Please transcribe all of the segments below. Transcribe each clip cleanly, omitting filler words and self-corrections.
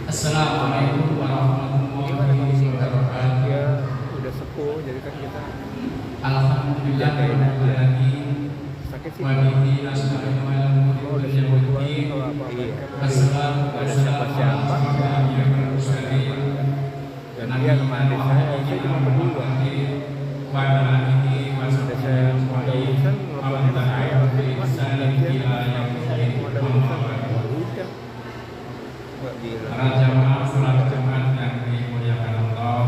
Assalamualaikum warahmatullahi wabarakatuh. Dia udah sepuh, jadi kan kita Alhamdulillah rabbil alamin. sakit sih. Wa bihi nasta'inu ala umuri dunya wad din. Kalau apa-apa Wassalatu ada wassalamu siapa-siapa. ala asyrofil mursalin. Dan dia kemarin saya cuma berdua. Wa ala alihi wa Ada saya mau ada urusan, ngelakuin saya. Para jamaah salat Jumat yang dimuliakan Allah.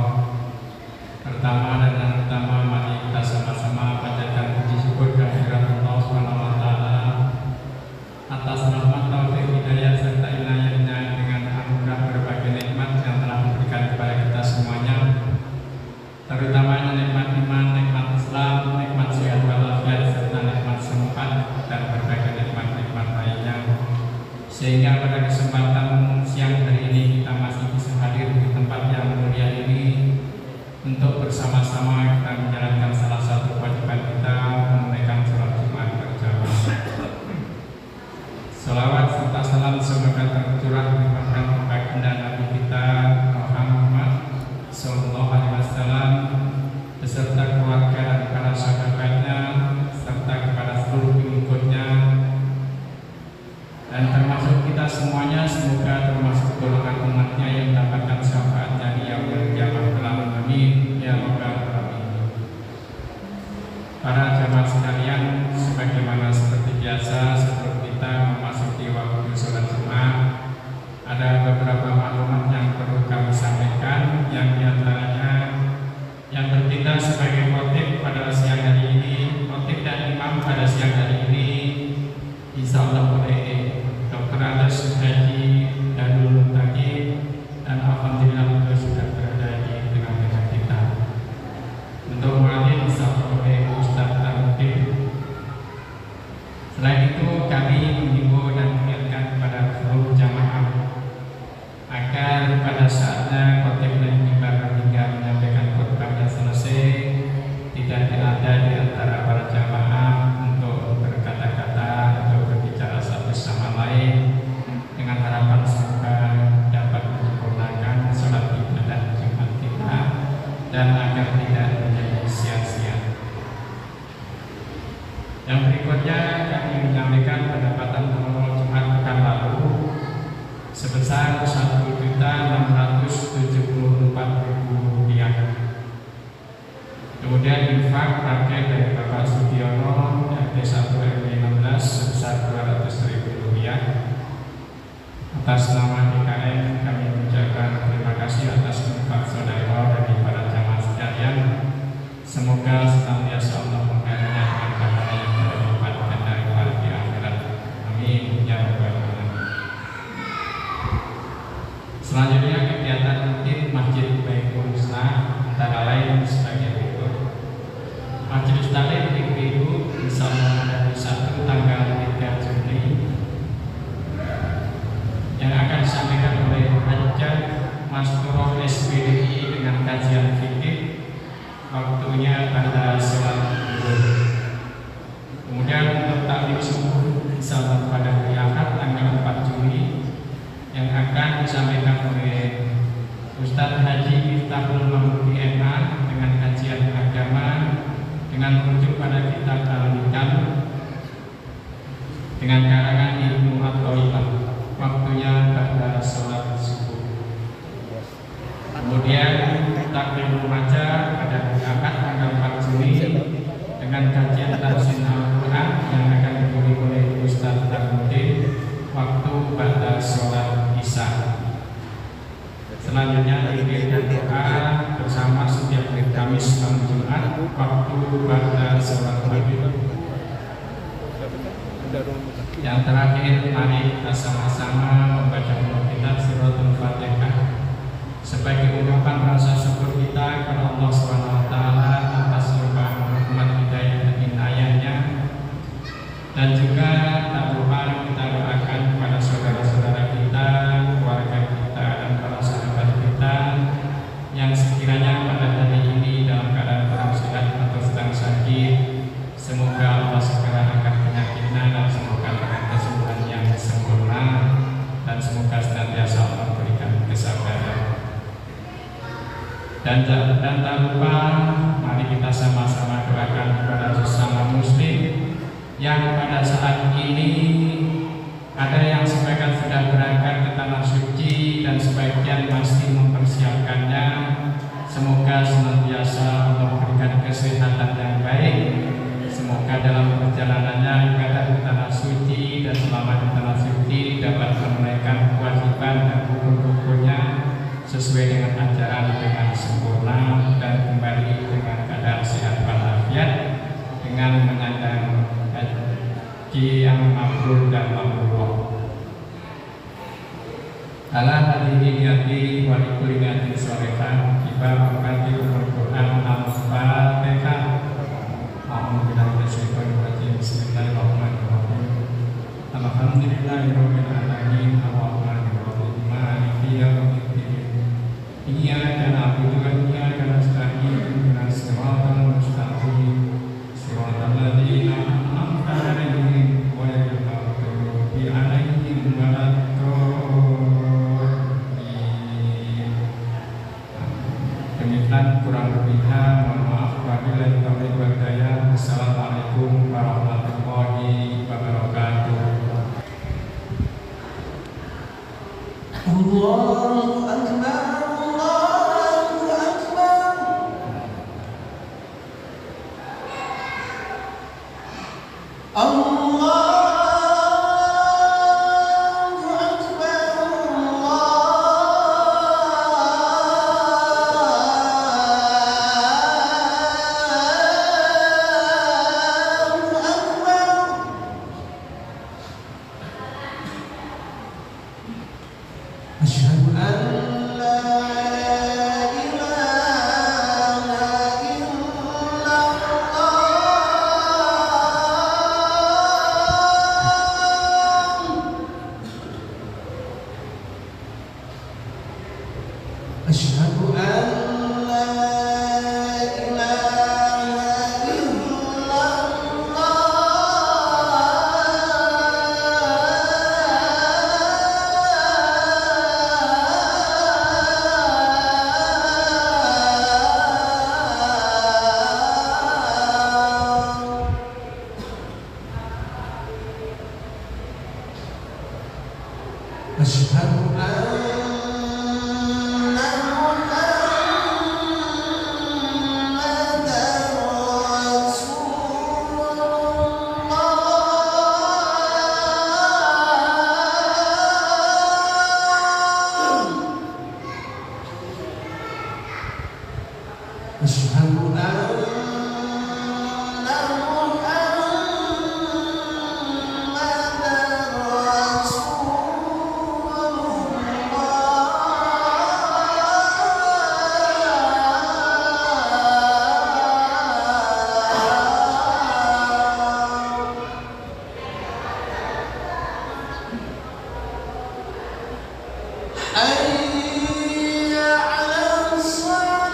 Pertama dan yang utama, mari kita sama-sama panjatkan puji syukur kehadirat Allah Subhanahu wa taala atas rahmat taufik hidayah serta inayahnya dengan anugerah berbagai nikmat yang telah diberikan kepada kita semuanya, terutamanya nikmat iman, nikmat Islam, nikmat sehat walafiat serta nikmat sempat dan berbagai nikmat-nikmat lainnya, sehingga pada kesempatan siang hari ini kita masih bisa hadir di tempat yang mulia ini untuk bersama-sama kita menjalankan salah satu kewajiban kita, menunaikan sholat Jumat berjamaah. Salawat serta salam semoga tercurah limpahkan kepada Nabi kita Muhammad Sallallahu Alaihi Wasallam beserta keluarga dan para sahabatnya serta kepada seluruh pengikutnya, dan termasuk kita semuanya, semoga termasuk golongan umatnya yang mendapatkan syafaatnya di yaumil qiyamah. Amin ya rabbal alamin. Para jamaah sekalian, sebagaimana seperti biasa sebelum kita memasuki waktu sholat Jumat, ada beberapa maklumat yang perlu kami sampaikan, yang diantaranya yang bertindak sebagai khotib pada siang hari ini, khotib dan imam pada siang hari ini, insyaallah oleh Dr. Adas Haji Danul Muntaqi, dan alhamdulillah beliau sudah berada di tengah-tengah kita. Untuk mualim insyaallah oleh Ustaz Al-Muqim. Selain itu kami menghimbau dan mengingatkan kepada seluruh jamaah agar pada saatnya khotib dan imam hingga menyampaikan khutbahnya selesai, tidak ada di antara para jamaah untuk berkata-kata atau berbicara satu sama lain, dengan harapan semoga dapat menyempurnakan sholat ibadah Jumat kita dan agar tidak menjadi sia-sia. Yang berikutnya kami menyampaikan pendapatan pengelola Jumat pekan lalu sebesar Rp1.674.000. Kemudian infak rakyat dari Bapak Sugiono RT 1 RW 16 sebesar Rp200.000. Atas nama DKM kami mengucapkan terima kasih atas infak saudara dari para jamaah sekalian. Semoga senantiasa Allah mengkarunia dengan pahala yang berlipat ganda kelak di akhirat. Amin ya rabbal alamin. Selanjutnya kegiatan rutin Masjid Baitul Islam antara lain sebagai berikut. Majelis Taklim Minggu insyaallah pada hari Sabtu tanggal 3 Juni yang akan disampaikan oleh Hajjah Masturah SPDI dengan kajian fikih, waktunya pada sholat zuhur. Kemudian untuk taklim subuh insyaallah pada hari Ahad tanggal 4 Juni yang akan disampaikan oleh Ustadz Haji Miftahul Mahmudi MA dengan kajian agama dengan merujuk pada kitab Al-Hikam dengan karangan Ibnu Athaillah, waktunya pada sholat subuh. Kemudian taklim remaja pada hari Ahad tanggal 4 Juni dengan kajian tafsir Al-Quran yang akan diikuti oleh Ustadz Tarmudin, waktu pada sholat Isya. Selanjutnya zikir dan doa bersama setiap hari Kamis dan Jumat, waktu pada sholat maghrib. Yang terakhir, mari kita sama-sama membaca kitab Suratul Fatihah sebagai ungkapan rasa syukur kita kepada Allah Subhanahu wa taala atas limpahan rahmat hidayah dan inayahnya, dan juga tak lupa kita doakan kepada saudara-saudara kita, keluarga kita, dan para sahabat kita yang sekiranya pada hari ini dalam keadaan kurang sehat atau sedang sakit. Semoga Allah segera angkat penyakitnya dan semoga dengan kesembuhan yang sempurna, dan semoga Dan tak lupa mari kita sama-sama doakan kepada sesama muslim yang pada saat ini ada yang sebagian sudah berangkat ke tanah suci dan sebagian masih mempersiapkannya. Semoga senantiasa Allah berikan kesehatan yang baik. Semoga dalam perjalanannya ibadah di tanah suci dan selama di tanah suci dapat menunaikan kewajiban dan rukun-rukunnya sesuai dengan ajaran dengan sempurna dan kembali dengan keadaan sehat walafiat dengan menyandang haji yang mabrur dan mabrur. Ala hadirin niati wa likulli niatin sholihah ibadah Al-Quran Al-Fatihah. Bismillahirrahmanirrahim. Alhamdulillahirabbil alamin arrahmanirrahim maliki yaumiddin. Iyyaka na'budu wa iyyaka nasta'in ihdinas siratal mustaqim siratal ladzina an'amta 'alaihim ghairil maghdubi 'alaihim waladdallin. Demikian kurang lebihnya, mohon maaf. Wabillahi taufiq wal hidayah. Assalamualaikum warahmatullahi wabarakatuh. Allahu Akbar. Asyhadu an la ilaha illallah. Asyhadu an la ilaha illallah. Asyhadu anna Muhammadan Rasulullah. Asyhadu anna hayya 'alas salat.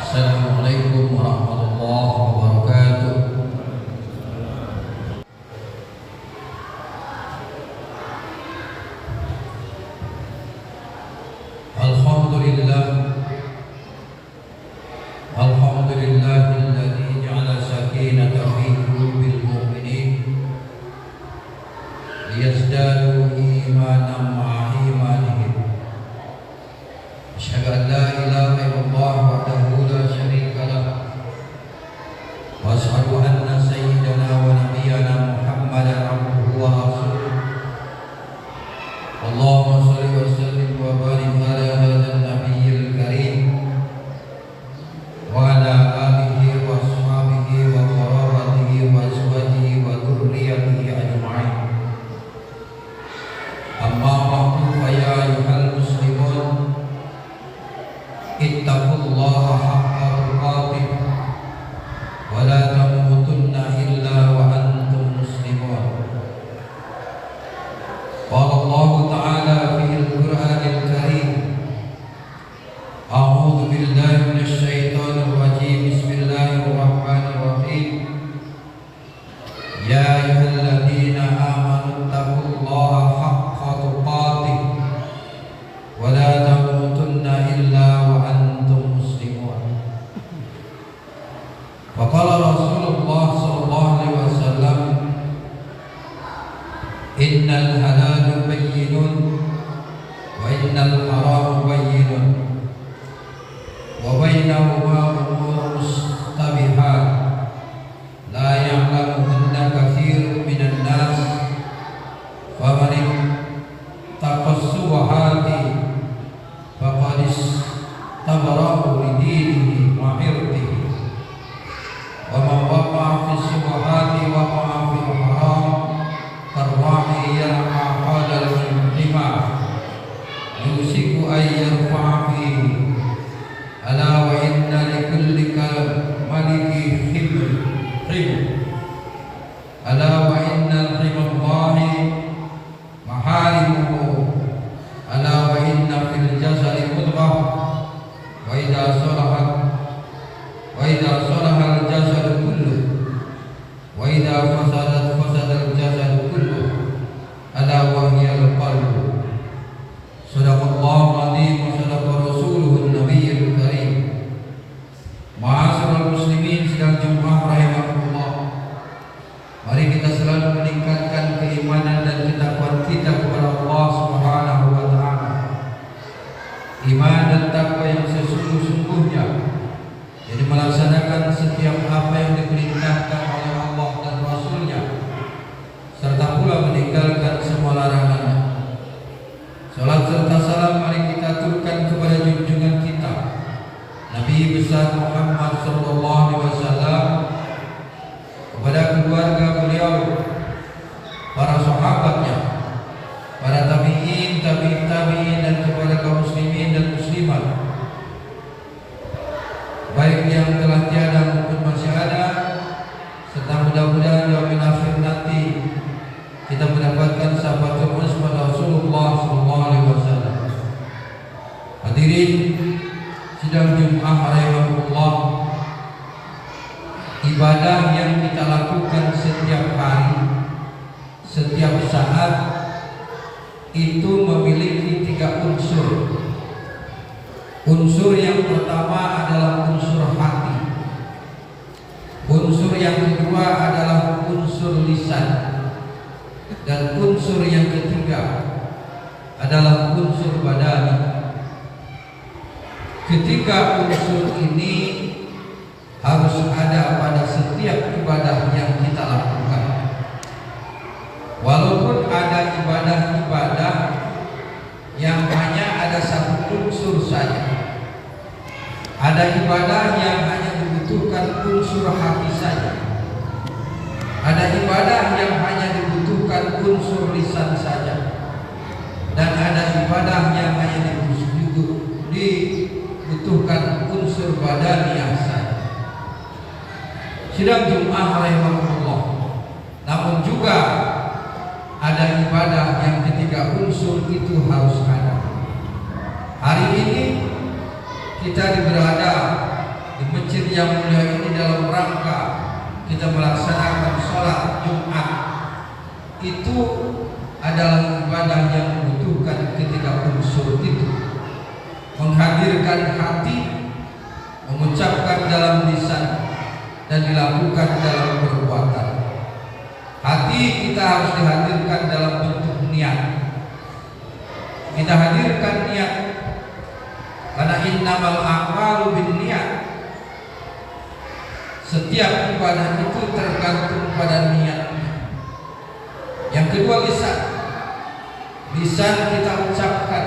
Assalamualaikum warahmatullahi wabarakatuh. Alhamdulillahilladzi ja'ala sakinata fi qulubil mu'minin liyazdadu imanan ma'a imanihim. Asyhadu an la ilaha illallah wahdahu la syarika lah wa asyhadu anna sayyidana wa nabiyyana Muhammadan abduhu wa rasuluh. Allahumma shalli wa sallim wa barik ala hadzal nabiyil karim wa ala alihi wa ashabihi wa qarabatihi wa azwajihi wa dhurriyyatihi ajma'in. Amma ba'du fa ya ayyuhal muslimun ittaqullaha haqqa tuqatih wa la tamutunna illa wa antum muslimun. Qala Allah Ta'ala fil Qur'anil Karim, a'udzu billahi minasy syaithanir rajim. Bismillahirrahmanirrahim. Ya ayyuhalladzina amanu taqullaha haqqa tuqatih wa la tamutunna illa wa antum muslimun. Wa qala Rasulullah sallallahu alaihi wasallam, innal halala bayyinun wa innal harama bayyinun wa bainahuma umurun mustabihat la ya'lamuhunna katsirun minan nas faman ittaqas-syubuhati faqad istabara'a li dinihi wa 'irdihi wa man waqa'a fi syubuhati waqa'a fil haram karwa'i yar'a hadal lima yusiku ay yarfa'a fihi. Ala wa inna likulli maliki himr ala wa inna al-himallahi maharimuhu. Ala wa inna fil jasadi mudghah wa idza salahat al-jasadu kullu wa idza fasadat al-jasadu kullu. Ala wa hiya al-qalbu. Sadaqallahu azim wa sadaqa rasuluhu an-nabiyyul karim. Ma'asyiral muslimin sidang Jumat rahimakumullah. Mari kita selalu meningkatkan keimanan dan ketakwaan kita kepada Allah Subhanahu wa taala. Iman dan takwa yang sesungguh-sungguhnya, jadi melaksanakan setiap apa yang diperintahkan oleh Allah dan Rasul-Nya, serta pula meninggalkan semua larangannya. Salat serta salam mari kita aturkan kepada junjungan kita Nabi besar Muhammad sallallahu alaihi wasallam, kepada keluarga beliau, para sahabatnya, para tabi'in, tabi'in dan kepada kaum muslimin dan muslimat, baik yang telah tiada maupun masih ada, serta mudah-mudahan di akhir nanti kita mendapatkan syafaat Rasulullah sallallahu alaihi wasallam. Hadirin sidang Jumat rahimahullah, ibadah yang kita lakukan setiap hari, setiap saat itu memiliki 3 unsur. Unsur yang pertama adalah unsur hati. Unsur yang kedua adalah unsur lisan. Dan unsur yang ketiga adalah unsur badani. Ketiga unsur ini harus ada pada setiap ibadah yang kita lakukan. Walaupun ada ibadah-ibadah yang hanya ada satu unsur saja, ada ibadah yang hanya dibutuhkan unsur hati saja, ada ibadah yang hanya dibutuhkan unsur lisan saja, dan ada ibadah yang hanya dibutuhkan unsur badaniah saja. Sidang Jumat rahimahullah. Namun juga ada ibadah yang ketiga unsur itu harus ada. Hari ini kita berada di masjid yang mulia ini dalam rangka kita melaksanakan sholat Jumat. Itu adalah ibadah yang membutuhkan ketiga unsur itu: menghadirkan hati, mengucapkan dalam lisan, dan dilakukan dalam perbuatan. Hati kita harus dihadirkan dalam bentuk niat. Kita hadirkan niat karena innamal a'malu binniyat. Setiap ibadah itu tergantung pada niat. Yang kedua, lisan. Lisan kita ucapkan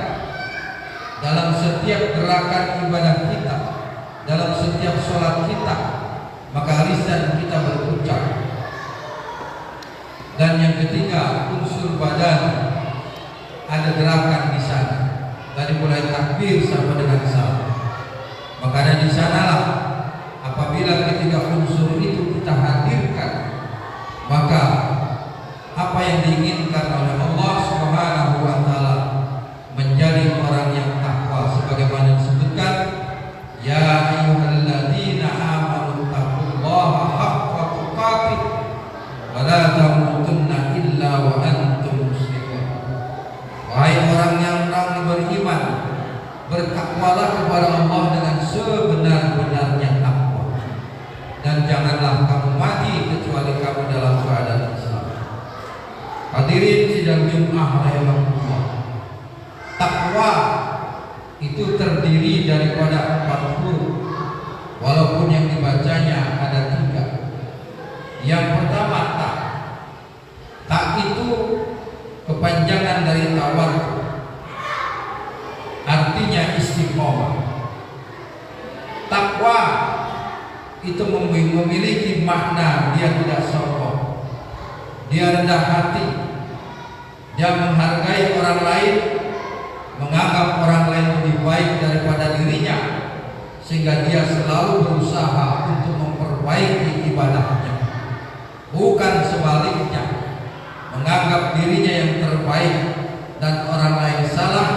dalam setiap gerakan ibadah kita, dalam setiap sholat kita, maka lisan kita berucap. Dan yang ketiga, unsur badan, ada gerakan di sana. Dari mulai takbir sampai dengan salam. Maka dari sanalah apabila ketiga unsur itu kita hadirkan, maka apa yang diinginkan oleh Allah Subhanahu wa taala menjadi orang yang takwa, sebagaimana disebutkan, ya ayyuhalladzina amanu taqullaha haqqa tuqatih wa la tamutunna illa wa antum muslimun. Wahai orang yang beriman, bertakwalah kepada Allah dengan sebenar-benarnya takwa, dan janganlah kamu mati kecuali kamu dalam keadaan Islam. Hadirin sidang Jumat rahimahullah. Takwa itu terdiri daripada 4 huruf, walaupun yang dibacanya ada 3. Yang pertama, tak. Tak itu kepanjangan dari tawadhu, artinya istiqomah. Takwa itu memiliki makna dia tidak sombong, dia rendah hati, dia menghargai orang lain, menganggap orang lain lebih baik daripada dirinya, sehingga dia selalu berusaha untuk memperbaiki ibadahnya. Bukan sebaliknya, menganggap dirinya yang terbaik dan orang lain salah,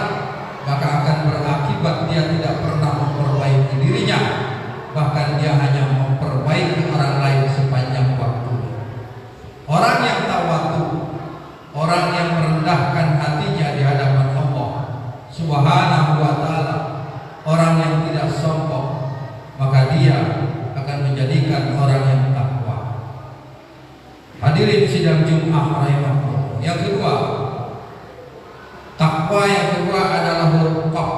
maka akan berakibat dia tidak pernah memperbaiki dirinya, bahkan dia hanya memperbaiki orang lain sepanjang waktu. Orang yang tawadhu, orang yang merendahkan hatinya di hadapan Allah Subhanahu wa taala, orang yang tidak sombong, maka dia akan menjadikan orang yang takwa. Hadirin sidang Jumat rahimahullah. Yang kedua, takwa yang kedua adalah huruf qaf.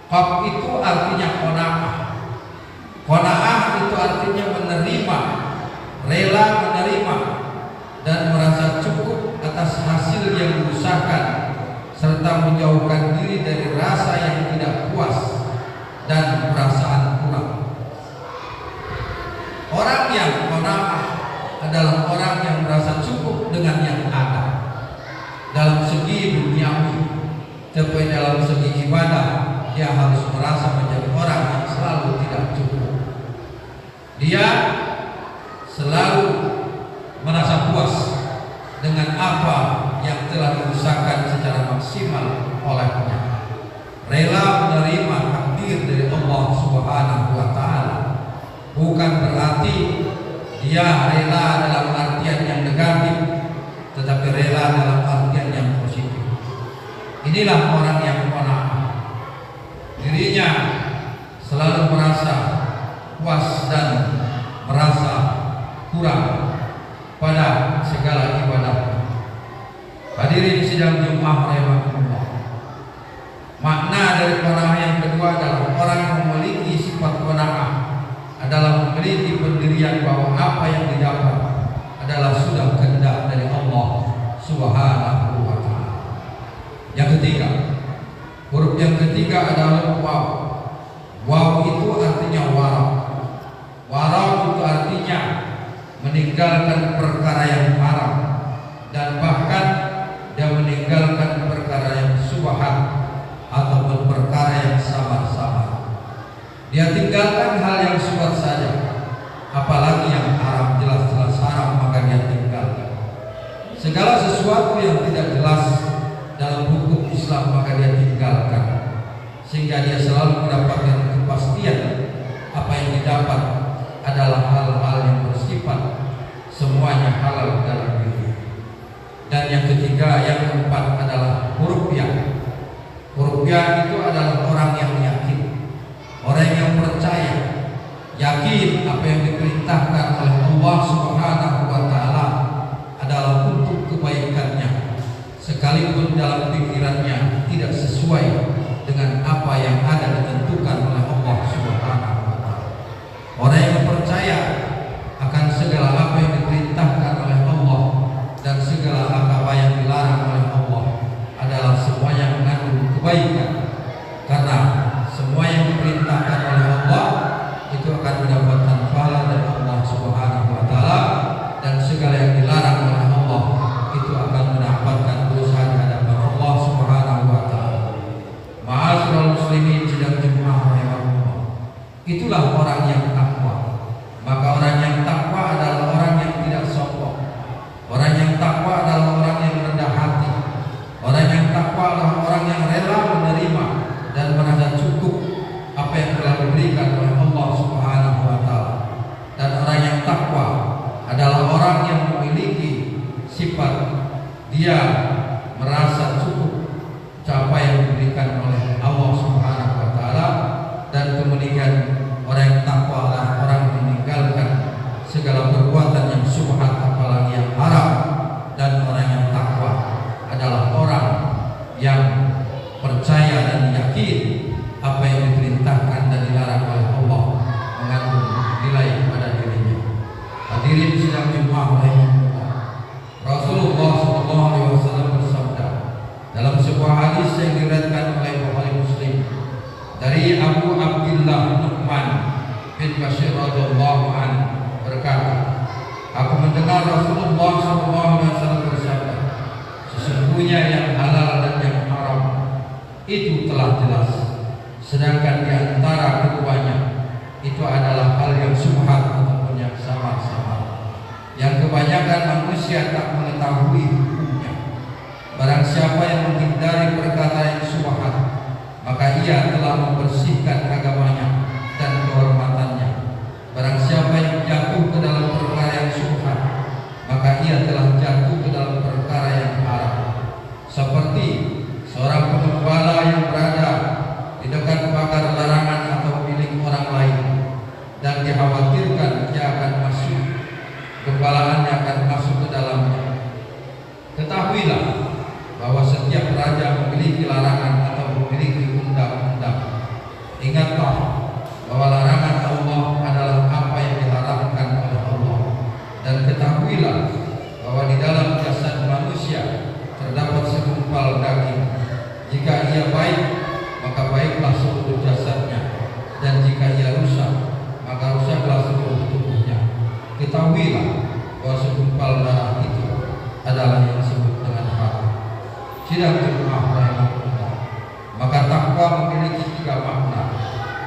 Qaf itu artinya qanaah. Qanaah itu artinya menerima, rela menerima dan merasa cukup atas hasil yang diusahakan, serta menjauhkan diri dari rasa yang tidak puas dan perasaan kurang. Orang yang qanaah adalah orang yang merasa cukup dengan yang ada, dalam segi duniawi, tapi dalam segi ibadah dia harus merasa menjadi orang yang selalu tidak cukup. Dia selalu merasa puas dengan apa yang telah diusahakan secara maksimal olehnya, rela menerima takdir dari Allah Subhanahu wa taala. Bukan berarti dia rela dalam artian yang negatif, tetapi rela dalam artian yang positif. Inilah orang yang qanaah. Dirinya selalu merasa puas dan merasa kurang pada segala ibadah. Hadirin sidang Jumat rahimahullah. Makna dari qanaah yang kedua adalah orang yang memiliki sifat qanaah adalah memiliki pendirian bahwa apa yang didapat adalah sudah kehendak dari Allah Subhanahu wa ta'ala. Yang ketiga, huruf yang ketiga adalah waw. Waw itu artinya warau. Warau itu artinya meninggalkan perkara yang haram, dan bahkan dia meninggalkan perkara yang subhat ataupun perkara yang samar-samar. Dia tinggalkan hal yang subhat saja, apalagi yang haram, jelas-jelas haram, maka dia tinggalkan. Segala sesuatu yang tidak jelas dalam hukum Islam maka dia tinggalkan, sehingga dia selalu mendapatkan kepastian apa yang didapat adalah hal-hal yang bersifat semuanya halal dalam diri. Dan yang ketiga, yang keempat adalah huruf ya. Huruf ya itu adalah orang yang yakin, orang yang percaya, yakin apa yang diperintahkan oleh Allah Subhanahu wa ta'ala adalah untuk kebaikannya, sekalipun dalam pikirannya tidak sesuai dengan apa yang ada ditentukan oleh Allah Subhanahu wa ta'ala. Orang yang percaya akan segala apa yang diperintahkan oleh Allah dan segala apa yang dilarang oleh Allah adalah semuanya mengandung kebaikan, karena semua yang diperintahkan oleh Allah itu akan mendapatkan pahala dari Allah Subhanahu wa ta'ala, dan segala yang dilarang oleh Allah itu akan mendapatkan dosa di hadapan Allah Subhanahu wa ta'ala. Ma'asyiral muslimin sidang Jumat ya Allah. Itulah orang yang takwa. Maka orang yang takwa adalah orang yang tidak sombong. Orang yang takwa adalah orang yang rendah hati. Orang yang takwa adalah orang yang rela menerima dan merasa cukup apa yang telah diberikan oleh Allah Subhanahu wa ta'ala. Dan orang yang takwa adalah orang yang memiliki sifat dia merasa cukup apa yang diberikan oleh Allah Subhanahu wa ta'ala. Dan kemudian orang yang takwa adalah orang yang meninggalkan segala perbuatan yang subhat apalagi yang haram. Dan orang yang takwa adalah orang yang percaya dan yakin apa yang diperintahkan dan dilarang oleh Allah mengandung nilai pada dirinya. Hadirin sidang Jumat rahimahullah. Rasulullah SAW bersabda dalam sebuah hadis yang diriwayatkan oleh Bukhari Muslim dari Abu Abdullah Nu'man bin Bashir radhiyallahu anhu berkata, aku mendengar Rasulullah SAW bersabda, sesungguhnya yang halal dan yang haram itu telah jelas, sedangkan di antara keduanya itu adalah hal yang subhat ataupun yang samar-samar, yang kebanyakan manusia tak mengetahui hukumnya. Barang siapa yang menghindari perkara yang subhat, maka ia telah membersihkan agamanya dan kehormatannya. Barang siapa yang jatuh ke dalam perkara yang subhat, maka ia telah jatuh ke dalam perkara yang haram. Seperti seorang pengembala yang berada di dekat pagar larangan atau milik orang lain, dan dikhawatirkan dia akan masuk, gembalaannya akan masuk ke dalamnya. Ketahuilah bahwa setiap raja memiliki larangan atau memiliki undang-undang. Ingatlah bahwa larangan Allah adalah apa yang diharamkan oleh Allah, dan ketahuilah bahwa di dalam jasad manusia terdapat segumpal daging. Jika ia baik, maka baiklah seluruh jasadnya, dan jika ia rusak, maka rusaklah seluruh tubuhnya. Ketahuilah bahwa segumpal darah itu adalah yang disebut dengan haram. Sidang Jumat rahimahullah. Maka takwa memiliki 3 makna.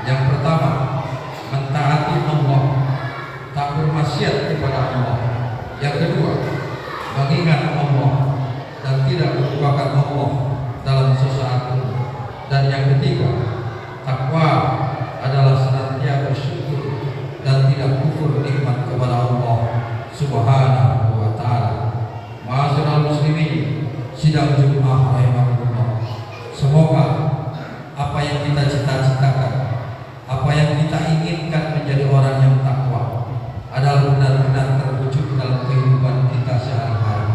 Yang pertama, mentaati Allah, tak bermaksiat kepada Allah. Yang kedua, mengingat Allah dan tidak melupakan Allah dalam sesaat pun. Dan yang ketiga, takwa adalah senantiasa bersyukur dan tidak kufur nikmat kepada Allah Subhanahu wa ta'ala. Ma'asyiral muslimin sidang Jumat rahimahullah. Semoga apa yang kita cita-citakan, apa yang kita inginkan menjadi orang yang takwa adalah benar-benar terwujud dalam kehidupan kita sehari-hari.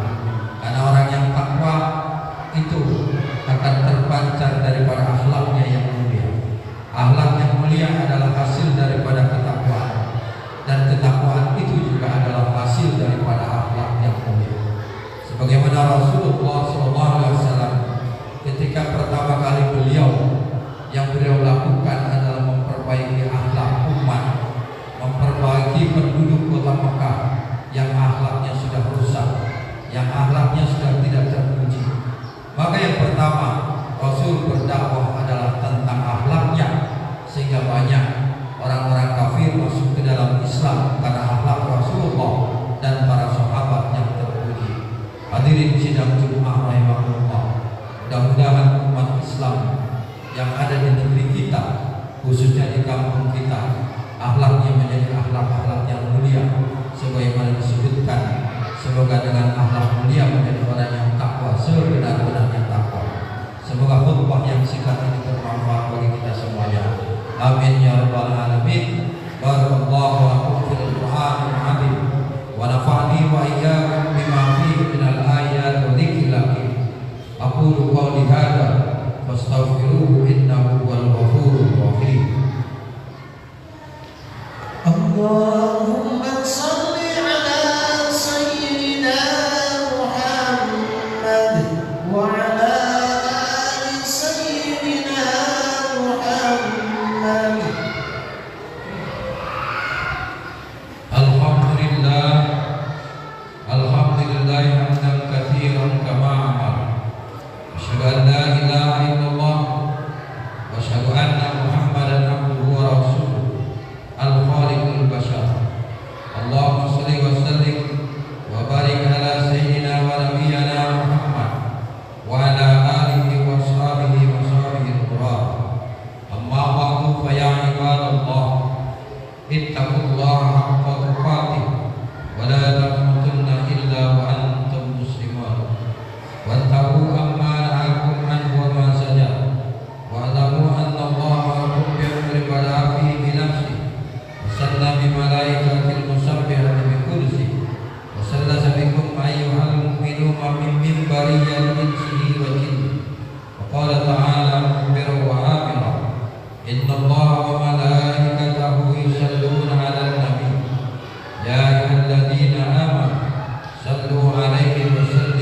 ketakwaan itu juga adalah hasil daripada akhlak yang mulia. Sebagaimana Rasulullah SAW ketika pertama kali yang beliau lakukan adalah memperbaiki akhlak umat, memperbaiki penduduk kota Mekah yang akhlaknya sudah rusak, yang akhlaknya sudah tidak terpuji. Maka yang pertama Rasul berdakwah adalah tentang akhlaknya, sehingga banyak orang-orang kafir masuk ke dalam Islam karena akhlak Rasulullah dan para sahabat yang terpuji. Hadirin sidang Jumat rahimahullah, mudah-mudahan umat Islam yang ada di negeri kita, khususnya di kampung kita, akhlaknya menjadi akhlak-akhlak yang mulia sebagaimana disebutkan. Semoga dengan akhlak mulia menjadi orang yang takwa sebenar-benarnya takwa. Semoga khutbah yang singkat ini bermanfaat bagi kita semuanya. Amin ya rabbal alamin. Barakallahu lakum fil Qur'anil azim wa nafa'ani wa iyyakum bima fihi minal ayati wa dzikril hakim. Aqulu qawli hadza fastaghfiruhu innahu huwal ghafurur rahim. Allahumma shalli ala sayyidina Muhammad wa ala ali sayyidina Muhammad. Alhamdulillah hamdan katsiran kama amara. Asyhadu an la ilaha illallah wa asyhadu anna Muhammadan abduhu wa rasuluh al-khaliqul bashar. Allahumma shalli wa sallim wa barik ala sayyidina wa nabiyyina Muhammad wa ala alihi wa sahbihi wa sahbihi al-qur'an. Amma ba'du fa ya ibadallah, ittaqullaha haqqa tuqatih wa la tamutunna illa wa antum muslimun. Wattaqu amma nahakum anhu wa ma zajar. Wa'lamu anna Allaha rabbukum bi ibadihi bi nafsihi wa salla bi malaikatil musabbihati bi kursihi wa sallasa bikum ayyuhal mu'minuna min minbariyil insihi wa jinni. Wa qala ta'ala mukhbiran wa amira, inna Allaha wa malaikatahu yusalluna 'alan nabi ya ayyuhalladzina amanu sallu 'alaihi wa sallimu